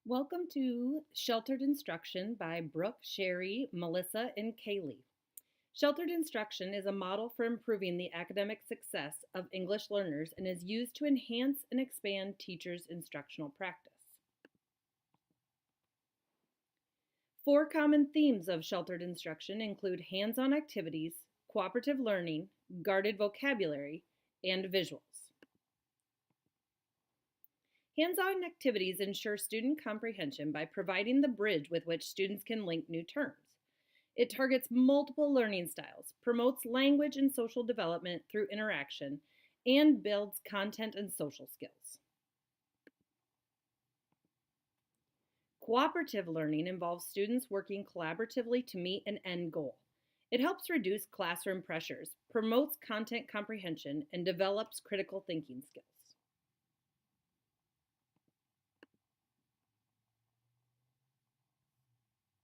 Welcome to Sheltered Instruction by Brooke, Sherry, Melissa, and Kaylee. Sheltered instruction is a model for improving the academic success of English learners and is used to enhance and expand teachers' instructional practice. Four common themes of sheltered instruction include hands-on activities, cooperative learning, guarded vocabulary, and visuals. Hands-on activities ensure student comprehension by providing the bridge with which students can link new terms. It targets multiple learning styles, promotes language and social development through interaction, and builds content and social skills. Cooperative learning involves students working collaboratively to meet an end goal. It helps reduce classroom pressures, promotes content comprehension, and develops critical thinking skills.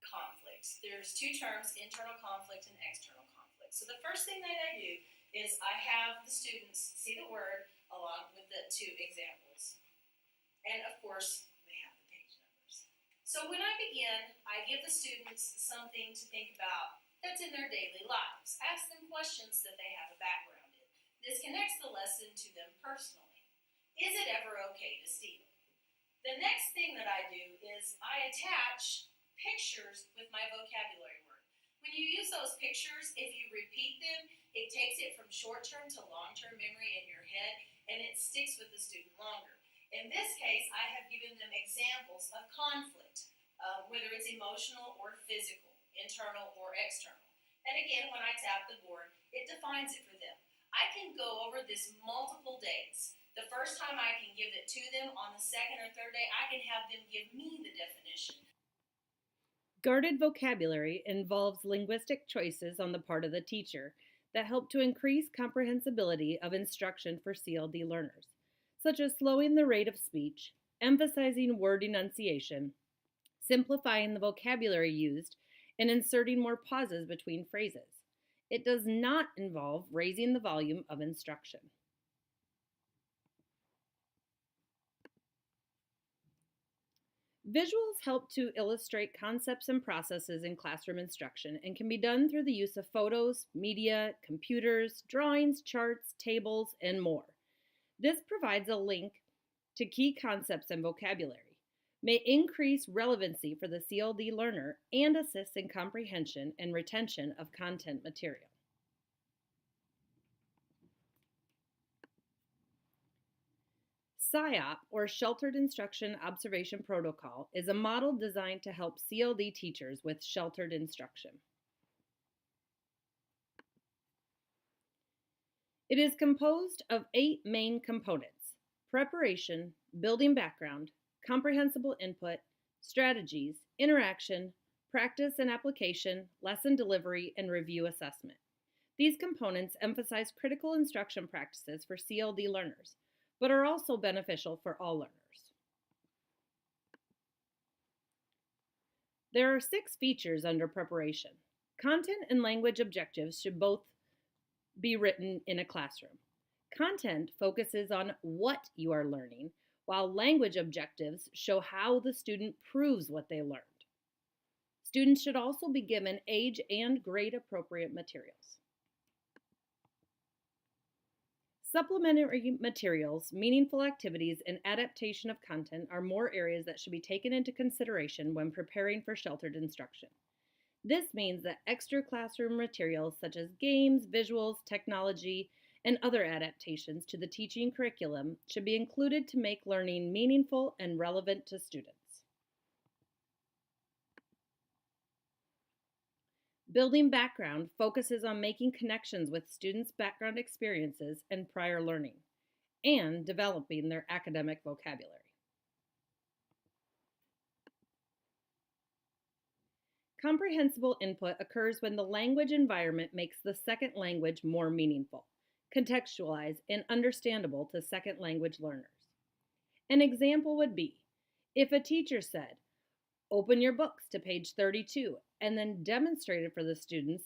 Conflicts. There's two terms, internal conflict and external conflict. So the first thing that I do is I have the students see the word along with the two examples. And of course, they have the page numbers. So when I begin, I give the students something to think about that's in their daily lives. Ask them questions that they have a background in. This connects the lesson to them personally. Is it ever okay to steal? The next thing that I do is I attach pictures with my vocabulary word. When you use those pictures, if you repeat them, it takes it from short-term to long-term memory in your head, and it sticks with the student longer. In this case, I have given them examples of conflict, whether it's emotional or physical, internal or external. And again, when I tap the board, it defines it for them. I can go over this multiple days. The first time I can give it to them, on the second or third day, I can have them give me the definition. Guarded vocabulary involves linguistic choices on the part of the teacher that help to increase comprehensibility of instruction for CLD learners, such as slowing the rate of speech, emphasizing word enunciation, simplifying the vocabulary used, and inserting more pauses between phrases. It does not involve raising the volume of instruction. Visuals help to illustrate concepts and processes in classroom instruction and can be done through the use of photos, media, computers, drawings, charts, tables, and more. This provides a link to key concepts and vocabulary, may increase relevancy for the CLD learner, and assist in comprehension and retention of content material. SIOP, or Sheltered Instruction Observation Protocol, is a model designed to help CLD teachers with sheltered instruction. It is composed of 8 main components: preparation, building background, comprehensible input, strategies, interaction, practice and application, lesson delivery, and review assessment. These components emphasize critical instruction practices for CLD learners, but are also beneficial for all learners. There are 6 features under preparation. Content and language objectives should both be written in a classroom. Content focuses on what you are learning, while language objectives show how the student proves what they learned. Students should also be given age and grade appropriate materials. Supplementary materials, meaningful activities, and adaptation of content are more areas that should be taken into consideration when preparing for sheltered instruction. This means that extra classroom materials such as games, visuals, technology, and other adaptations to the teaching curriculum should be included to make learning meaningful and relevant to students. Building background focuses on making connections with students' background experiences and prior learning, and developing their academic vocabulary. Comprehensible input occurs when the language environment makes the second language more meaningful, contextualized, and understandable to second language learners. An example would be if a teacher said, "Open your books to page 32, and then demonstrated for the students.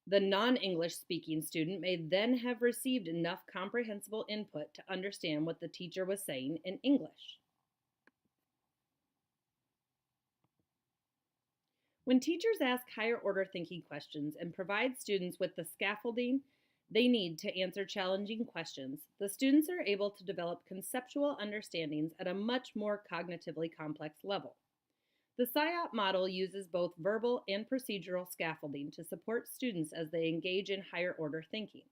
The non-English speaking student may then have received enough comprehensible input to understand what the teacher was saying in English. When teachers ask higher order thinking questions and provide students with the scaffolding they need to answer challenging questions, the students are able to develop conceptual understandings at a much more cognitively complex level. The SIOP model uses both verbal and procedural scaffolding to support students as they engage in higher order thinking.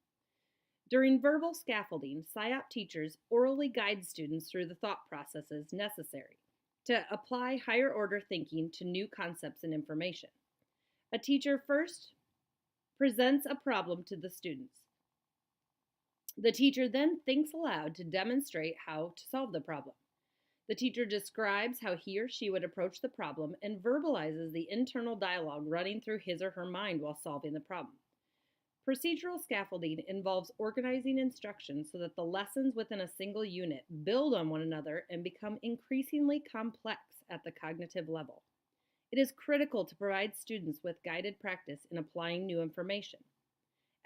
During verbal scaffolding, SIOP teachers orally guide students through the thought processes necessary to apply higher order thinking to new concepts and information. A teacher first presents a problem to the students. The teacher then thinks aloud to demonstrate how to solve the problem. The teacher describes how he or she would approach the problem and verbalizes the internal dialogue running through his or her mind while solving the problem. Procedural scaffolding involves organizing instruction so that the lessons within a single unit build on one another and become increasingly complex at the cognitive level. It is critical to provide students with guided practice in applying new information.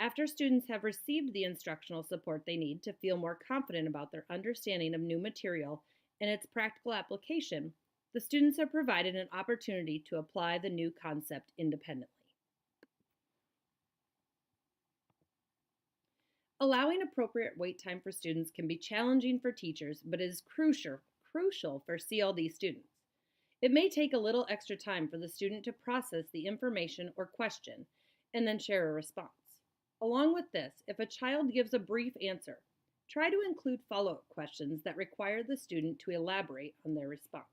After students have received the instructional support they need to feel more confident about their understanding of new material and its practical application, the students are provided an opportunity to apply the new concept independently. Allowing appropriate wait time for students can be challenging for teachers, but is crucial for CLD students. It may take a little extra time for the student to process the information or question and then share a response. Along with this, if a child gives a brief answer, try to include follow-up questions that require the student to elaborate on their response.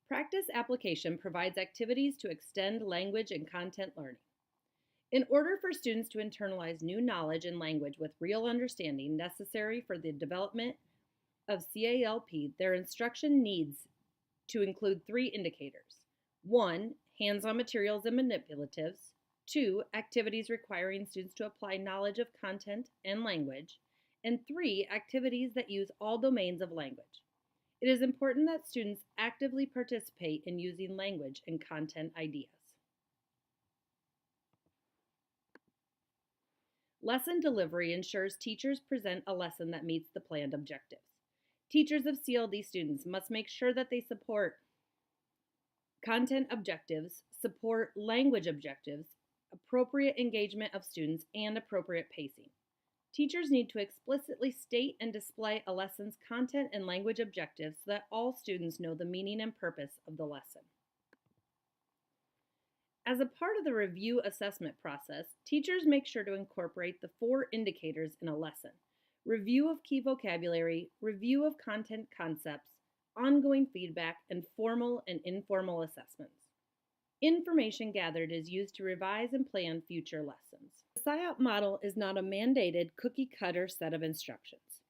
Practice application provides activities to extend language and content learning. In order for students to internalize new knowledge and language with real understanding necessary for the development of CALP, their instruction needs to include 3 indicators. 1, hands-on materials and manipulatives. 2, activities requiring students to apply knowledge of content and language. And 3, activities that use all domains of language. It is important that students actively participate in using language and content ideas. Lesson delivery ensures teachers present a lesson that meets the planned objectives. Teachers of CLD students must make sure that they support content objectives, support language objectives, appropriate engagement of students, and appropriate pacing. Teachers need to explicitly state and display a lesson's content and language objectives so that all students know the meaning and purpose of the lesson. As a part of the review assessment process, teachers make sure to incorporate the 4 indicators in a lesson: review of key vocabulary, review of content concepts, ongoing feedback, and formal and informal assessments. Information gathered is used to revise and plan future lessons. The SIOP model is not a mandated cookie-cutter set of instructions.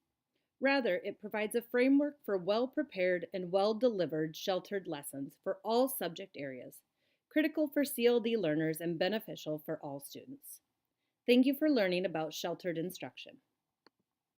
Rather, it provides a framework for well-prepared and well-delivered sheltered lessons for all subject areas, critical for CLD learners and beneficial for all students. Thank you for learning about sheltered instruction.